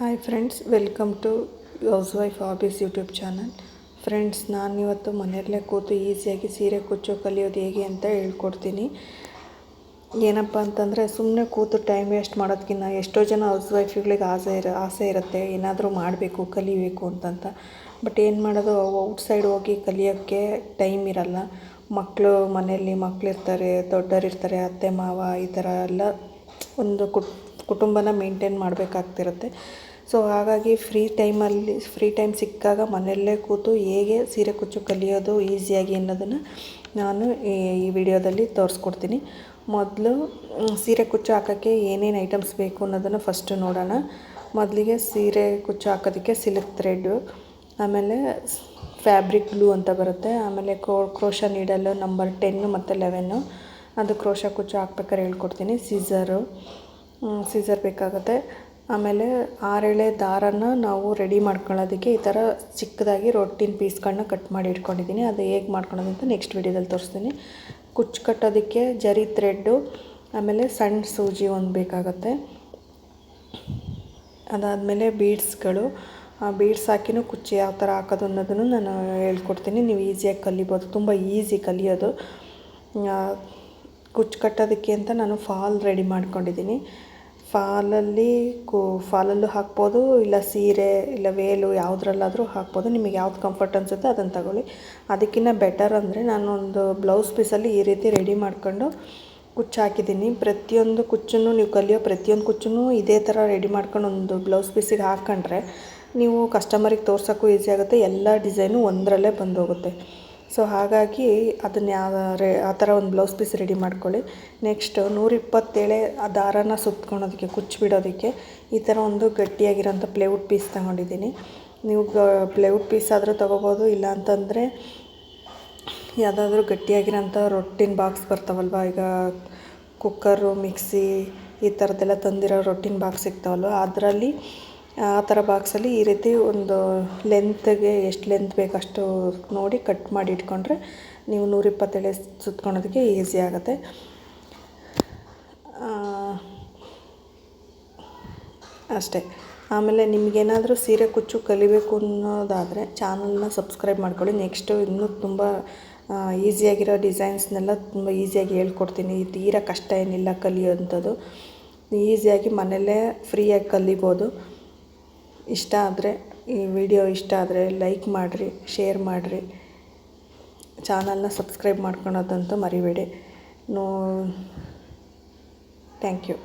Hi friends, welcome to housewife hobbies YouTube channel. Friends, ನಾನಿವತ್ತು ಮನೆಯಲ್ಲೇ ಕೂತು ಈಸಿಯಾಗಿ ಸೀರೆ ಕುಚ್ಚು ಕಲಿಯೋದು ಹೇಗೆ ಅಂತ ಹೇಳ್ಕೊಡ್ತೀನಿ. ಏನಪ್ಪ ಅಂತಂದರೆ, ಸುಮ್ಮನೆ ಕೂತು ಟೈಮ್ ವೇಸ್ಟ್ ಮಾಡೋದಕ್ಕಿಂತ ಎಷ್ಟೋ ಜನ ಹೌಸ್ ವೈಫ್ಗಳಿಗೆ ಆಸೆ ಇರುತ್ತೆ ಏನಾದರೂ ಮಾಡಬೇಕು, ಕಲಿಬೇಕು ಅಂತಂತ. ಬಟ್ ಏನು ಮಾಡೋದು, ಔಟ್ಸೈಡ್ ಹೋಗಿ ಕಲಿಯೋಕ್ಕೆ ಟೈಮ್ ಇರಲ್ಲ. ಮನೆಯಲ್ಲಿ ಮಕ್ಕಳಿರ್ತಾರೆ, ದೊಡ್ಡವರಿರ್ತಾರೆ, ಅತ್ತೆ ಮಾವ ಈ ಥರ ಎಲ್ಲ ಒಂದು ಕುಟುಂಬನ ಮೇಂಟೈನ್ ಮಾಡಬೇಕಾಗ್ತಿರುತ್ತೆ. ಸೊ ಹಾಗಾಗಿ ಫ್ರೀ ಟೈಮ್ ಸಿಕ್ಕಾಗ ಮನೆಯಲ್ಲೇ ಕೂತು ಹೇಗೆ ಸೀರೆ ಕುಚ್ಚು ಕಲಿಯೋದು ಈಸಿಯಾಗಿ ಅನ್ನೋದನ್ನು ನಾನು ಈ ವಿಡಿಯೋದಲ್ಲಿ ತೋರಿಸ್ಕೊಡ್ತೀನಿ. ಮೊದಲು ಸೀರೆ ಕುಚ್ಚು ಹಾಕೋಕ್ಕೆ ಏನೇನು ಐಟಮ್ಸ್ ಬೇಕು ಅನ್ನೋದನ್ನು ಫಸ್ಟು ನೋಡೋಣ. ಮೊದಲಿಗೆ ಸೀರೆ ಕುಚ್ಚು ಹಾಕೋದಕ್ಕೆ ಸಿಲ್ಕ್ ಥ್ರೆಡ್ಡು, ಆಮೇಲೆ ಫ್ಯಾಬ್ರಿಕ್ ಗ್ಲೂ ಅಂತ ಬರುತ್ತೆ, ಆಮೇಲೆ ಕ್ರೋಶಾ ನೀಡಲು ನಂಬರ್ 10 ಮತ್ತು 11 ಅದು ಕ್ರೋಶಾ ಕುಚ್ಚು ಹಾಕ್ಬೇಕಾದ್ರೆ ಹೇಳ್ಕೊಡ್ತೀನಿ. ಸೀಸರ್ ಬೇಕಾಗುತ್ತೆ. ಆಮೇಲೆ 6 ಎಳೆ ದಾರನ ನಾವು ರೆಡಿ ಮಾಡ್ಕೊಳ್ಳೋದಕ್ಕೆ ಈ ಥರ ಚಿಕ್ಕದಾಗಿ ರೊಟ್ಟಿನ ಪೀಸ್ಗಳನ್ನ ಕಟ್ ಮಾಡಿ ಇಟ್ಕೊಂಡಿದ್ದೀನಿ. ಅದು ಹೇಗೆ ಮಾಡ್ಕೊಳ್ಳೋದು ಅಂತ ನೆಕ್ಸ್ಟ್ ವಿಡಿಯೋದಲ್ಲಿ ತೋರಿಸ್ತೀನಿ. ಕುಚ್ಚು ಕಟ್ಟೋದಕ್ಕೆ ಜರಿ ಥ್ರೆಡ್ಡು, ಆಮೇಲೆ ಸಣ್ಣ ಸೂಜಿ ಒಂದು ಬೇಕಾಗುತ್ತೆ. ಅದಾದಮೇಲೆ ಬೀಡ್ಸ್ಗಳು, ಆ ಬೀಡ್ಸ್ ಹಾಕಿನೂ ಕುಚ್ಚು ಯಾವ ಥರ ಹಾಕೋದು ಅನ್ನೋದನ್ನು ನಾನು ಹೇಳ್ಕೊಡ್ತೀನಿ. ನೀವು ಈಸಿಯಾಗಿ ಕಲಿಬೋದು, ತುಂಬ ಈಸಿ ಕಲಿಯೋದು. ಕುಚ್ಚು ಕಟ್ಟೋದಕ್ಕೆ ಅಂತ ನಾನು ಫಾಲ್ ರೆಡಿ ಮಾಡ್ಕೊಂಡಿದ್ದೀನಿ. ಫಾಲಲ್ಲೂ ಹಾಕ್ಬೋದು, ಇಲ್ಲ ಸೀರೆ ಇಲ್ಲ ವೇಲು ಯಾವುದ್ರಲ್ಲಾದರೂ ಹಾಕ್ಬೋದು. ನಿಮಗೆ ಯಾವ್ದು ಕಂಫರ್ಟ್ ಅನಿಸುತ್ತೆ ಅದನ್ನು ತಗೊಳ್ಳಿ. ಅದಕ್ಕಿಂತ ಬೆಟರ್ ಅಂದರೆ ನಾನೊಂದು ಬ್ಲೌಸ್ ಪೀಸಲ್ಲಿ ಈ ರೀತಿ ರೆಡಿ ಮಾಡ್ಕೊಂಡು ಕುಚ್ಚು ಹಾಕಿದ್ದೀನಿ. ಪ್ರತಿಯೊಂದು ಕುಚ್ಚನ್ನು ನೀವು ಕಲಿಯೋ ಪ್ರತಿಯೊಂದು ಕುಚ್ಚನ್ನು ಇದೇ ಥರ ರೆಡಿ ಮಾಡ್ಕೊಂಡು ಒಂದು ಬ್ಲೌಸ್ ಪೀಸಿಗೆ ಹಾಕ್ಕೊಂಡ್ರೆ ನೀವು ಕಸ್ಟಮರಿಗೆ ತೋರ್ಸೋಕ್ಕೂ ಈಸಿ ಆಗುತ್ತೆ, ಎಲ್ಲ ಡಿಸೈನು ಒಂದರಲ್ಲೇ ಬಂದೋಗುತ್ತೆ. ಸೊ ಹಾಗಾಗಿ ಅದನ್ನು ಆ ಥರ ಒಂದು ಬ್ಲೌಸ್ ಪೀಸ್ ರೆಡಿ ಮಾಡ್ಕೊಳ್ಳಿ. ನೆಕ್ಸ್ಟು 127 ಆ ದಾರನ ಸುತ್ಕೊಳೋದಕ್ಕೆ, ಕುಚ್ಚು ಬಿಡೋದಕ್ಕೆ ಈ ಥರ ಒಂದು ಗಟ್ಟಿಯಾಗಿರೋಂಥ ಪ್ಲೇವುಡ್ ಪೀಸ್ ತಗೊಂಡಿದ್ದೀನಿ. ನೀವು ಪ್ಲೇವುಡ್ ಪೀಸ್ ಆದರೂ ತೊಗೋಬೋದು, ಇಲ್ಲ ಅಂತಂದರೆ ಯಾವುದಾದ್ರೂ ಗಟ್ಟಿಯಾಗಿರೋಂಥ ರೊಟ್ಟಿನ ಬಾಕ್ಸ್ ಬರ್ತಾವಲ್ವ, ಈಗ ಕುಕ್ಕರು, ಮಿಕ್ಸಿ ಈ ಥರದ್ದೆಲ್ಲ ತಂದಿರೋ ರೊಟ್ಟಿನ ಬಾಕ್ಸ್ ಸಿಗ್ತಾವಲ್ವ, ಅದರಲ್ಲಿ ಆ ಥರ ಬಾಕ್ಸಲ್ಲಿ ಈ ರೀತಿ ಒಂದು ಲೆಂತ್ಗೆ ಎಷ್ಟು ಲೆಂತ್ ಬೇಕಷ್ಟು ನೋಡಿ ಕಟ್ ಮಾಡಿ ಇಟ್ಕೊಂಡ್ರೆ ನೀವು 127 ಸುತ್ಕೊಳೋದಕ್ಕೆ ಈಸಿ ಆಗುತ್ತೆ. ಅಷ್ಟೇ. ಆಮೇಲೆ ನಿಮಗೇನಾದರೂ ಸೀರೆ ಕುಚ್ಚು ಕಲಿಬೇಕು ಅನ್ನೋದಾದರೆ ಚಾನಲ್ನ ಸಬ್ಸ್ಕ್ರೈಬ್ ಮಾಡ್ಕೊಳ್ಳಿ. ನೆಕ್ಸ್ಟು ಇನ್ನೂ ತುಂಬ ಈಸಿಯಾಗಿರೋ ಡಿಸೈನ್ಸ್ನೆಲ್ಲ ತುಂಬ ಈಸಿಯಾಗಿ ಹೇಳ್ಕೊಡ್ತೀನಿ. ತೀರಾ ಕಷ್ಟ ಏನಿಲ್ಲ ಕಲಿಯೋಂಥದ್ದು. ಈಸಿಯಾಗಿ ಮನೆಯಲ್ಲೇ ಫ್ರೀಯಾಗಿ ಕಲಿಬೋದು. ಈ ವಿಡಿಯೋ ಇಷ್ಟ ಆದರೆ ಲೈಕ್ ಮಾಡಿರಿ, ಶೇರ್ ಮಾಡಿರಿ, ಚಾನಲ್ನ ಸಬ್ಸ್ಕ್ರೈಬ್ ಮಾಡ್ಕೊಳೋದಂತೂ ಮರಿಬೇಡಿ. Thank you.